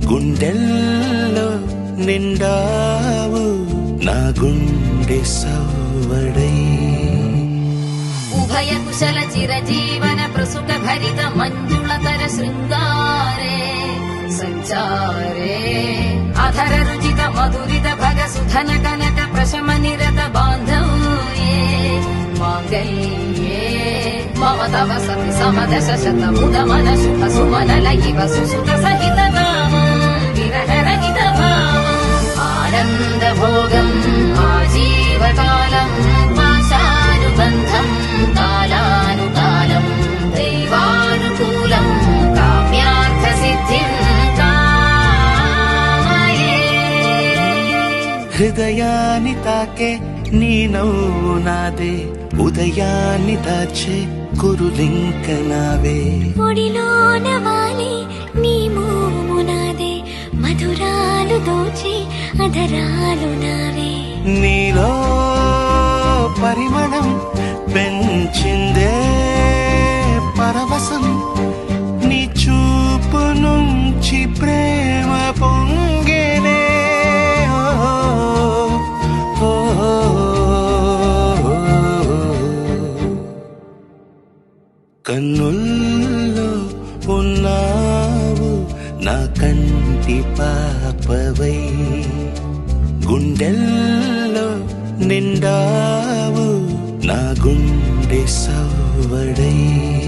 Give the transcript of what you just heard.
గుండెల్లో నిండావు నా గుండె సవ్వడై ఉభయ కుశల చిరజీవన ప్రసుక భరిత మంజుళతర శృంగారే సంచారే అధర రుచిత మధురిత భగ సుధన కనక ప్రశమ నిరత బాంధవ్యే మాంగళ్యే మమ తవ సతి సమదశ శత ముదమన శుభ సుమనల ఇవ సుసుత సహిత కామం విరహ రహిత భావం ఆనంద భోగం ఆజీవకాలం పాశానుబంధం కాలానుకాలం దైవానుకూలం కామ్యార్థ సిద్ధిం కామయే. హృదయాన్ని తాకే నీ నవ్వు నాదే ఉదయాన్ని దాచే కురులింక నావే ఒడిలోన వాలి నీ మోము నాదే మధురాలు దోచే అధరాలు నావే నీలో పరిమళం పెంచిందే పరవశం నీ చూపు నుంచి ప్రేమ పొంగేనే ఓ, ఓ, ఓ. కన్నుల్లో ఉన్నావు నా కంటి పాపవై గుండెల్లో నిండావు నా గుండె సవ్వడై